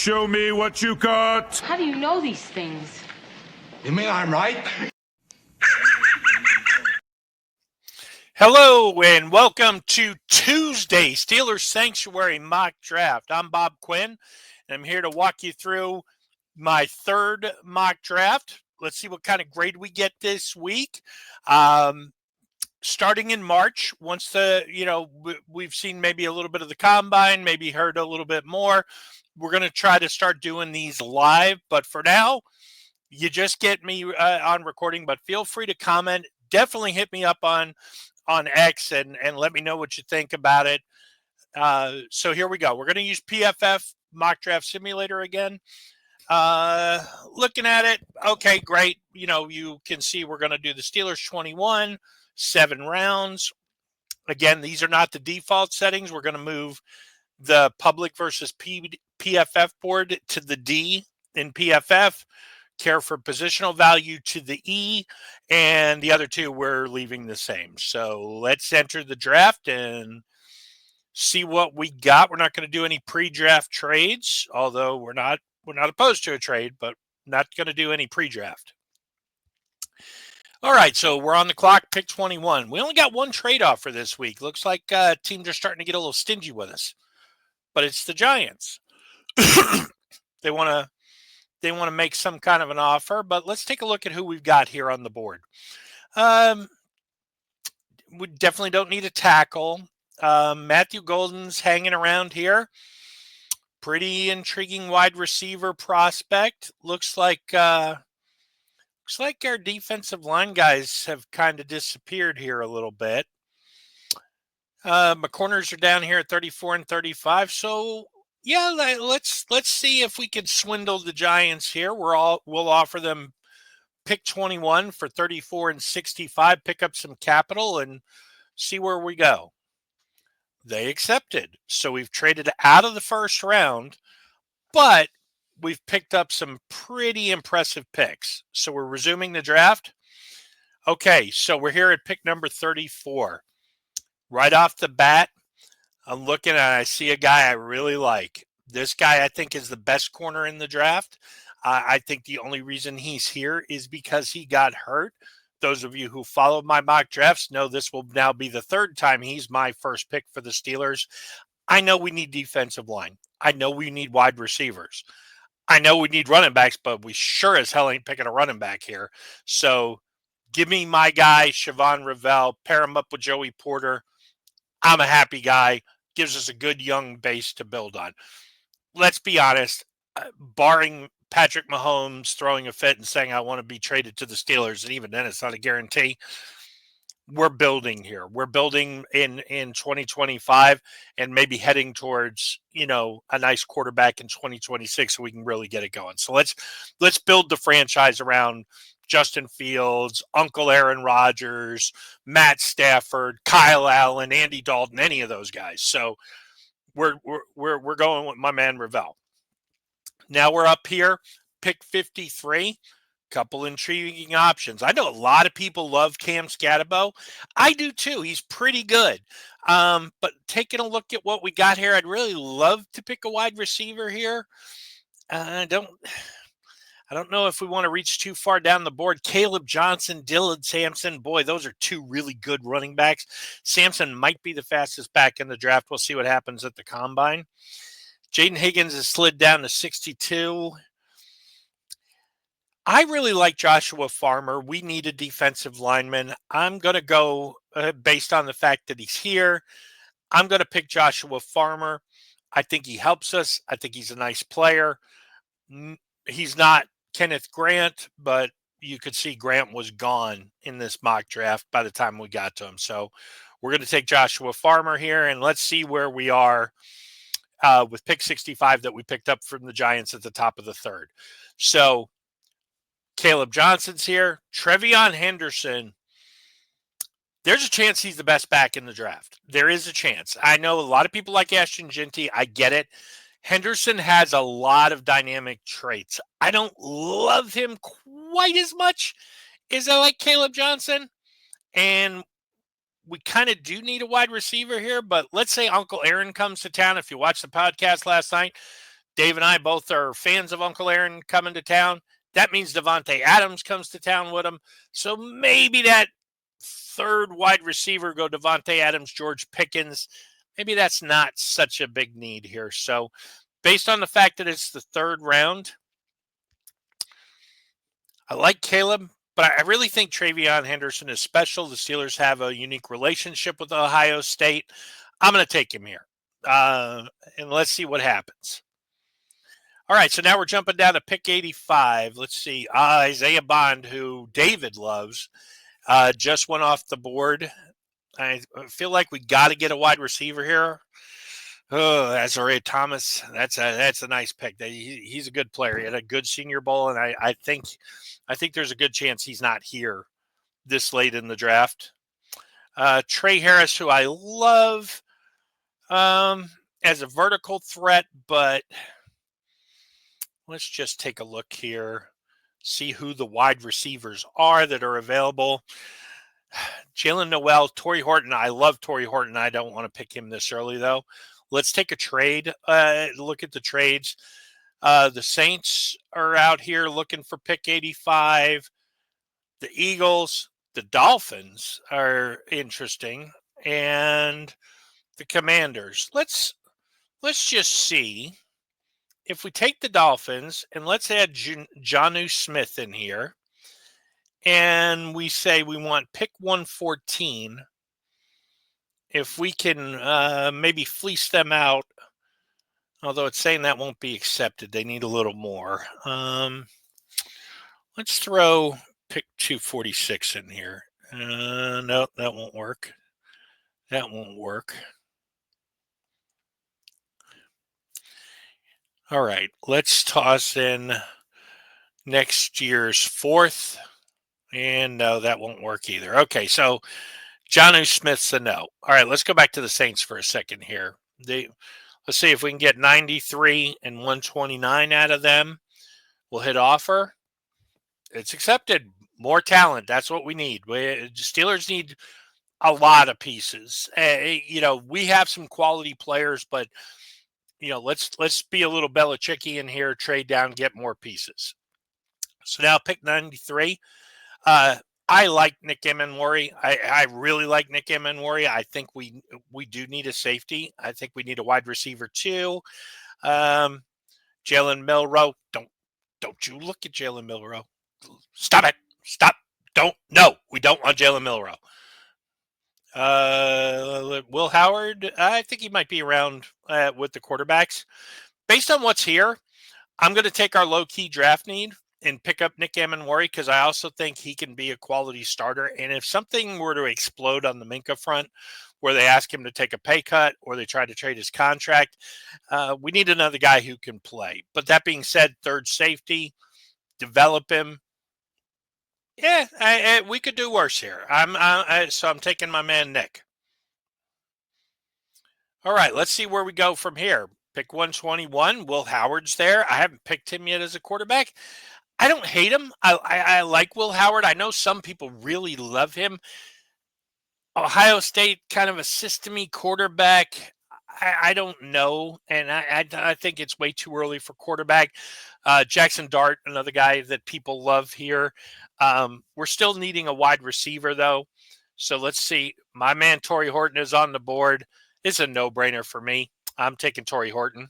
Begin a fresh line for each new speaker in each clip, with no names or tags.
Show me what you got.
How do you know these things?
You mean I'm right?
Hello and welcome to Tuesday Steelers Sanctuary Mock Draft. I'm Bob Quinn, and I'm here to walk you through my third mock draft. Let's see what kind of grade we get this week. Starting in March, once we've seen maybe a little bit of the combine, maybe heard a little bit more, we're going to try to start doing these live. But for now, you just get me on recording, but feel free to comment. Definitely hit me up on X and let me know what you think about it. So here we go. We're going to use PFF Mock Draft Simulator again. Looking at it, okay, great. You can see we're going to do the Steelers 21, 7 rounds. Again, these are not the default settings. We're going to move the public versus PFF board to the D in PFF. Care for positional value to the E, and the other two we're leaving the same. So let's enter the draft and see what we got. We're not going to do any pre-draft trades, although we're not opposed to a trade, but not going to do any pre-draft. All right, so we're on the clock, pick 21. We only got one trade offer this week. Looks like teams are starting to get a little stingy with us, but it's the Giants. They want to make some kind of an offer, but let's take a look at who we've got here on the board. We definitely don't need a tackle. Matthew Golden's hanging around here. Pretty intriguing wide receiver prospect. Looks like our defensive line guys have kind of disappeared here a little bit. My corners are down here at 34 and 35. So yeah, let's see if we can swindle the Giants here. We'll offer them pick 21 for 34 and 65. Pick up some capital and see where we go. They accepted. So we've traded out of the first round, but we've picked up some pretty impressive picks. So we're resuming the draft. Okay, so we're here at pick number 34. Right off the bat, I'm looking and I see a guy I really like. This guy I think is the best corner in the draft. I think the only reason he's here is because he got hurt. Those of you who followed my mock drafts know this will now be the third time he's my first pick for the Steelers. I know we need defensive line. I know we need wide receivers. I know we need running backs, but we sure as hell ain't picking a running back here. So give me my guy, Siobhan Ravel, pair him up with Joey Porter. I'm a happy guy. Gives us a good young base to build on. Let's be honest, barring Patrick Mahomes throwing a fit and saying, I want to be traded to the Steelers, and even then it's not a guarantee, we're building here. We're building in 2025 and maybe heading towards, a nice quarterback in 2026 so we can really get it going. So let's build the franchise around Justin Fields, Uncle Aaron Rodgers, Matt Stafford, Kyle Allen, Andy Dalton, any of those guys. So we're going with my man Ravel. Now we're up here, pick 53. Couple intriguing options. I know a lot of people love Cam Scatterbo. I do too. He's pretty good. But taking a look at what we got here, I'd really love to pick a wide receiver here. I don't know if we want to reach too far down the board. Caleb Johnson, Dylan Sampson. Boy, those are two really good running backs. Sampson might be the fastest back in the draft. We'll see what happens at the combine. Jaden Higgins has slid down to 62. I really like Joshua Farmer. We need a defensive lineman. I'm going to go based on the fact that he's here. I'm going to pick Joshua Farmer. I think he helps us. I think he's a nice player. He's not Kenneth Grant, but you could see Grant was gone in this mock draft by the time we got to him. So we're going to take Joshua Farmer here, and let's see where we are with pick 65 that we picked up from the Giants at the top of the third. So Caleb Johnson's here. Trevion Henderson. There's a chance he's the best back in the draft. There is a chance. I know a lot of people like Ashton Jeanty. I get it. Henderson has a lot of dynamic traits. I don't love him quite as much as I like Caleb Johnson. And we kind of do need a wide receiver here. But let's say Uncle Aaron comes to town. If you watched the podcast last night, Dave and I both are fans of Uncle Aaron coming to town. That means Davante Adams comes to town with him. So maybe that third wide receiver go Davante Adams, George Pickens. Maybe that's not such a big need here. So based on the fact that it's the third round, I like Caleb, but I really think TreVeyon Henderson is special. The Steelers have a unique relationship with Ohio State. I'm going to take him here. And let's see what happens. All right, so now we're jumping down to pick 85. Let's see. Isaiah Bond, who David loves, just went off the board. I feel like we got to get a wide receiver here. Oh, Azariah Thomas. That's a nice pick. He's a good player. He had a good Senior Bowl, and I think there's a good chance he's not here this late in the draft. Trey Harris, who I love as a vertical threat, but let's just take a look here, see who the wide receivers are that are available. Jalen Noel, Torrey Horton. I love Torrey Horton. I don't want to pick him this early, though. Let's take a trade. Look at the trades. The Saints are out here looking for pick 85. The Eagles, the Dolphins are interesting, and the Commanders. Let's just see if we take the Dolphins and let's add Jonnu Smith in here, and we say we want pick 114. If we can maybe fleece them out, although it's saying that won't be accepted. They need a little more. Let's throw pick 246 in here. No, that won't work. That won't work. All right, let's toss in next year's fourth. And no, that won't work either. Okay, so Jonnu Smith's a no. All right, let's go back to the Saints for a second here. Let's see if we can get 93 and 129 out of them. We'll hit offer. It's accepted. More talent. That's what we need. Steelers need a lot of pieces. We have some quality players, but let's be a little Belichickian here. Trade down, get more pieces. So now pick 93. I like Nick Emenwari. I really like Nick Emenwari. I think we do need a safety. I think we need a wide receiver too. Jalen Milroe. Don't you look at Jalen Milroe. Stop it. Stop. No, we don't want Jalen Milroe. Will Howard, I think he might be around with the quarterbacks. Based on what's here, I'm going to take our low-key draft need and pick up Nick Emenwari because I also think he can be a quality starter. And if something were to explode on the Minkah front where they ask him to take a pay cut or they try to trade his contract, we need another guy who can play. But that being said, third safety, develop him. Yeah, we could do worse here. So I'm taking my man Nick. All right, let's see where we go from here. Pick 121. Will Howard's there. I haven't picked him yet as a quarterback. I don't hate him. I like Will Howard. I know some people really love him. Ohio State, kind of a system-y quarterback. I don't know, and I think it's way too early for quarterback. Jackson Dart, another guy that people love here. We're still needing a wide receiver, though. So let's see. My man Torrey Horton is on the board. It's a no-brainer for me. I'm taking Torrey Horton,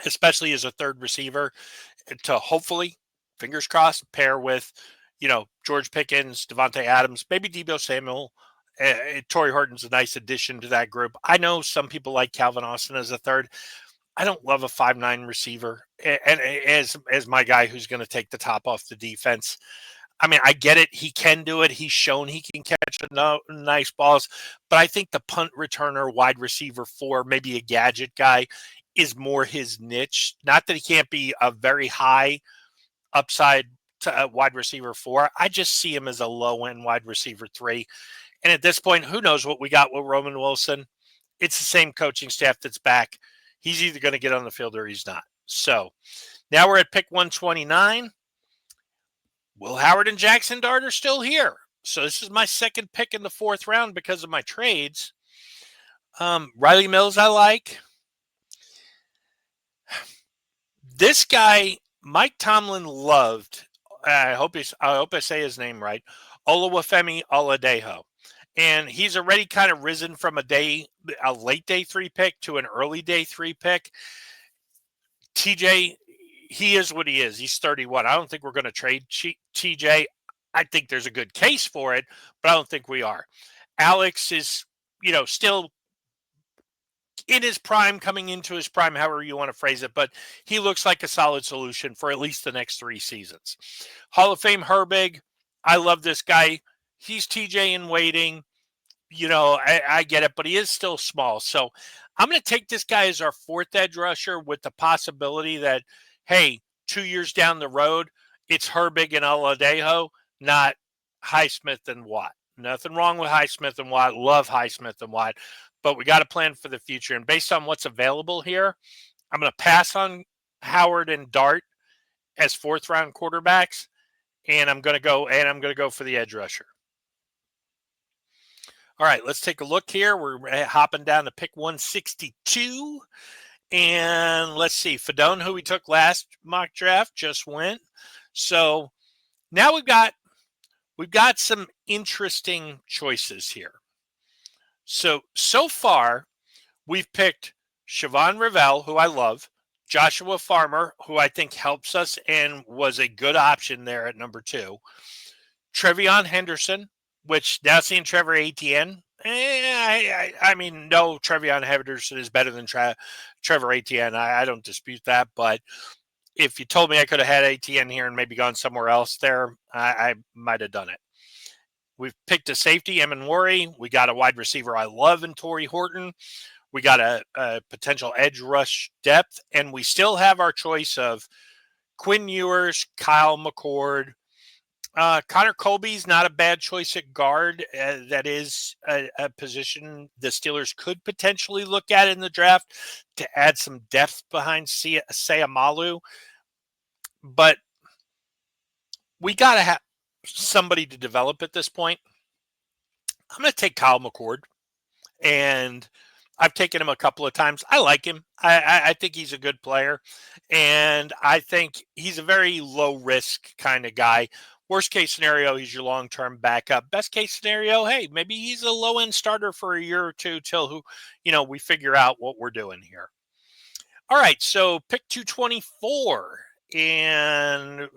especially as a third receiver, to hopefully, fingers crossed, pair with, George Pickens, Davante Adams, maybe Deebo Samuel. Torrey Horton's a nice addition to that group. I know some people like Calvin Austin as a third. I don't love a 5'9" receiver and as my guy who's going to take the top off the defense. I mean, I get it. He can do it. He's shown he can catch nice balls. But I think the punt returner, wide receiver 4, maybe a gadget guy, is more his niche. Not that he can't be a very high upside to wide receiver 4. I just see him as a low-end wide receiver 3. And at this point, who knows what we got with Roman Wilson? It's the same coaching staff that's back. He's either going to get on the field or he's not. So now we're at pick 129. Will Howard and Jackson Dart are still here. So this is my second pick in the 4th round because of my trades. Riley Mills I like. This guy, Mike Tomlin loved. I hope I say his name right. Oluwafemi Oladejo, and he's already kind of risen from a late day 3 pick to an early day 3 pick. TJ, he is what he is. He's 31. I don't think we're going to trade TJ. I think there's a good case for it, but I don't think we are. Alex is, still in his prime, coming into his prime, however you want to phrase it, but he looks like a solid solution for at least the next 3 seasons. Hall of Fame Herbig, I love this guy. He's TJ in waiting. I get it, but he is still small. So I'm going to take this guy as our 4th edge rusher with the possibility that, hey, 2 years down the road, it's Herbig and Oladejo, not Highsmith and Watt. Nothing wrong with Highsmith and Watt. Love Highsmith and Watt. But we got to plan for the future. And based on what's available here, I'm going to pass on Howard and Dart as 4th round quarterbacks. And I'm going to go for the edge rusher. All right, let's take a look here. We're hopping down to pick 162. And let's see. Fedone, who we took last mock draft, just went. So now we've got some interesting choices here. So far, we've picked Siobhan Rivell, who I love, Joshua Farmer, who I think helps us and was a good option there at number 2, Trevion Henderson, which now seeing Trevor Etienne, I mean, no, Trevion Henderson is better than Trevor Etienne. I don't dispute that, but if you told me I could have had Etienne here and maybe gone somewhere else there, I might have done it. We've picked a safety, Emanwari. We got a wide receiver I love in Torrey Horton. We got a potential edge rush depth, and we still have our choice of Quinn Ewers, Kyle McCord. Connor Colby's not a bad choice at guard. That is a position the Steelers could potentially look at in the draft to add some depth behind Sayamalu. But we got to have somebody to develop at this point. I'm going to take Kyle McCord, and I've taken him a couple of times. I like him. I think he's a good player, and I think he's a very low risk kind of guy. Worst case scenario, he's your long-term backup. Best case scenario, hey, maybe he's a low-end starter for a year or two till we figure out what we're doing here. All right, so pick 224, and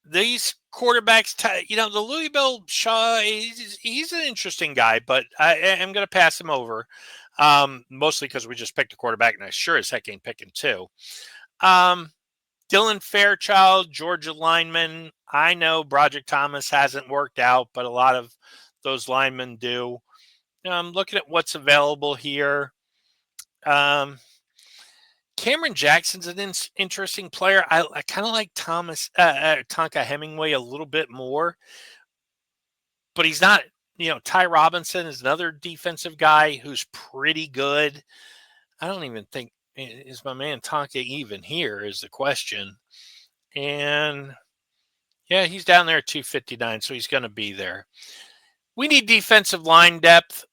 these quarterbacks, the Louisville Shaw, he's an interesting guy, but I am going to pass him over, mostly because we just picked a quarterback, and I sure as heck ain't picking 2. Dylan Fairchild, Georgia lineman. I know Broderick Thomas hasn't worked out, but a lot of those linemen do. I'm looking at what's available here. Cameron Jackson's an interesting player. I kind of like Tonka Hemingway a little bit more, but he's not. Ty Robinson is another defensive guy who's pretty good. I don't even think. Is my man Tonka even here is the question. And yeah, he's down there at 259, so he's going to be there. We need defensive line depth.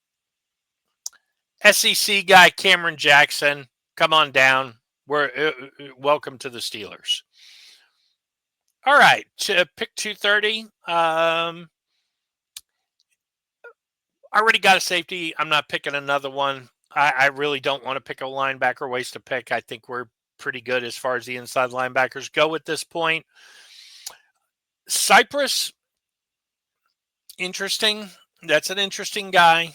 SEC guy Cameron Jackson, come on down. We're welcome to the Steelers. All right, pick 230. I already got a safety. I'm not picking another one. I really don't want to pick a linebacker, waste a pick. I think we're pretty good as far as the inside linebackers go at this point. Cypress, interesting. That's an interesting guy.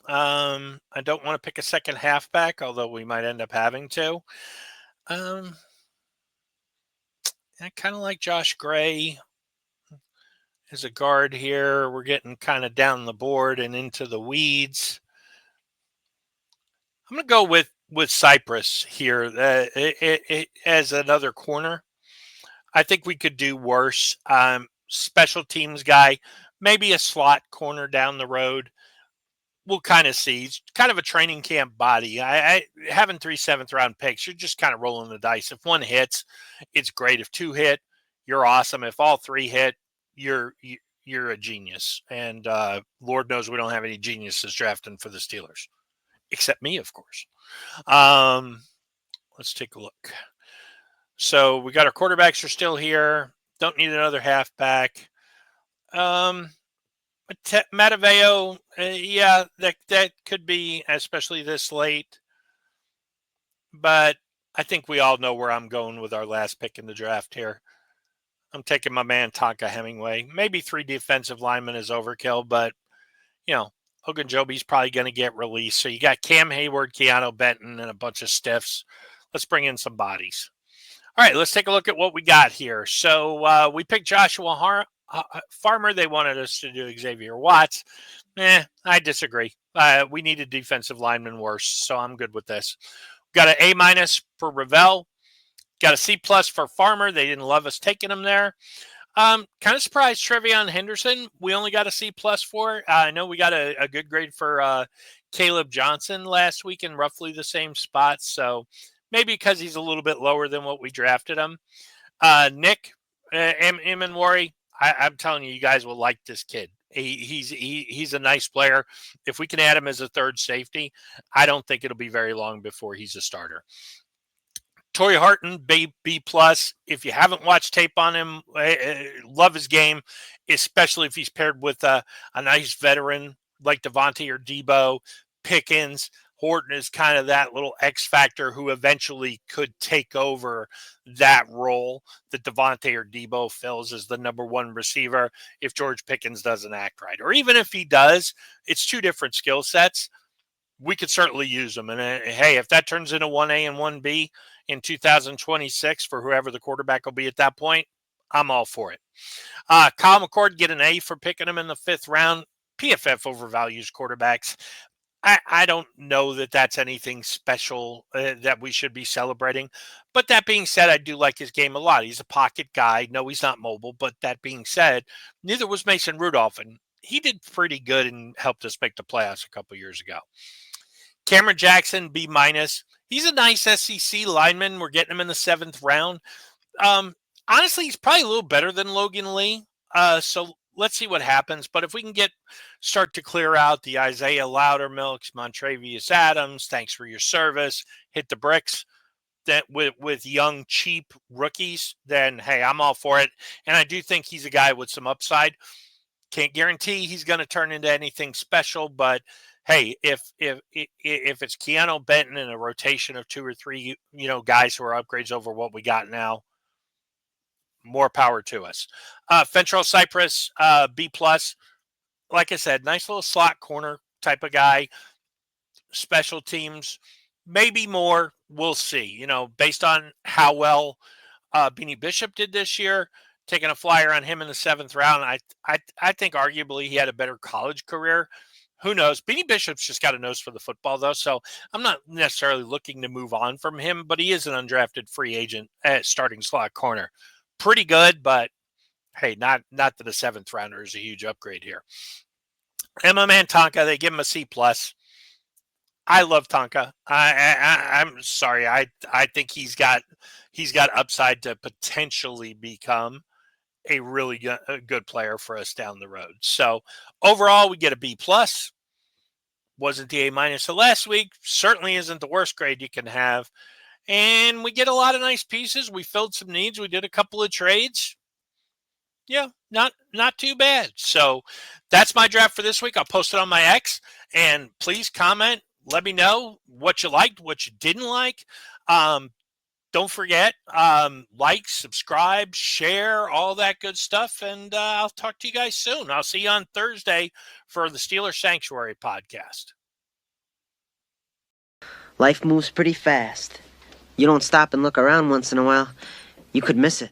I don't want to pick a second halfback, although we might end up having to. I kind of like Josh Gray as a guard here. We're getting kind of down the board and into the weeds. I'm going to go with Cypress here as another corner. I think we could do worse. Special teams guy, maybe a slot corner down the road. We'll kind of see. He's kind of a training camp body. Having 3 7th-round picks, you're just kind of rolling the dice. If one hits, it's great. If 2 hit, you're awesome. If all 3 hit, you're a genius. And Lord knows we don't have any geniuses drafting for the Steelers. Except me, of course. Let's take a look. So we got our quarterbacks are still here. Don't need another halfback. Mataveo, yeah, that could be, especially this late. But I think we all know where I'm going with our last pick in the draft here. I'm taking my man Tonka Hemingway. Maybe 3 defensive linemen is overkill, but, Ogunjobi's probably going to get released. So you got Cam Hayward, Keanu Benton, and a bunch of stiffs. Let's bring in some bodies. All right, let's take a look at what we got here. So we picked Joshua Farmer. They wanted us to do Xavier Watts. I disagree. We needed defensive linemen worse, so I'm good with this. Got an A- for Ravel. Got a C+ for Farmer. They didn't love us taking him there. Kind of surprised Trevion Henderson. We only got a C+ for. I know we got a good grade for Caleb Johnson last week in roughly the same spot. So maybe because he's a little bit lower than what we drafted him. Nick Emanwari, I'm telling you, you guys will like this kid. He's a nice player. If we can add him as a third safety, I don't think it'll be very long before he's a starter. Torrey Harton, B+. If you haven't watched tape on him, love his game, especially if he's paired with a nice veteran like Devontae or Debo. Pickens, Horton is kind of that little X factor who eventually could take over that role that Devontae or Debo fills as the number 1 receiver if George Pickens doesn't act right. Or even if he does, it's 2 different skill sets. We could certainly use them. And hey, if that turns into 1A and 1B in 2026 for whoever the quarterback will be at that point, I'm all for it. Kyle McCord, get an A for picking him in the 5th round. PFF overvalues quarterbacks. I don't know that that's anything special that we should be celebrating. But that being said, I do like his game a lot. He's a pocket guy. No, he's not mobile. But that being said, neither was Mason Rudolph. And he did pretty good and helped us make the playoffs a couple years ago. Cameron Jackson, B-. He's a nice SEC lineman. We're getting him in the 7th round. Honestly, he's probably a little better than Logan Lee. So let's see what happens. But if we can start to clear out the Isaiah Loudermilks, Montravius Adams, thanks for your service, hit the bricks that with young, cheap rookies, then, hey, I'm all for it. And I do think he's a guy with some upside. Can't guarantee he's going to turn into anything special, but hey, if it's Keanu Benton in a rotation of 2 or 3, guys who are upgrades over what we got now, more power to us. Fentrell Cypress, B+. Like I said, nice little slot corner type of guy. Special teams, maybe more. We'll see. Based on how well Beanie Bishop did this year, taking a flyer on him in the 7th round, I think arguably he had a better college career. Who knows? Beanie Bishop's just got a nose for the football, though, so I'm not necessarily looking to move on from him, but he is an undrafted free agent at starting slot corner. Pretty good, but hey, not that the 7th rounder is a huge upgrade here. And my man Tonka, they give him a C+. I love Tonka. I'm sorry. I think he's got upside to potentially become a really good player for us down the road. So overall, we get a B+. Wasn't the A- of last week. Certainly isn't the worst grade you can have. And we get a lot of nice pieces. We filled some needs. We did a couple of trades. Yeah, not too bad. So that's my draft for this week. I'll post it on my X. And please comment. Let me know what you liked, what you didn't like. Don't forget, like, subscribe, share, all that good stuff. And I'll talk to you guys soon. I'll see you on Thursday for the Steelers Sanctuary podcast.
Life moves pretty fast. You don't stop and look around once in a while, you could miss it.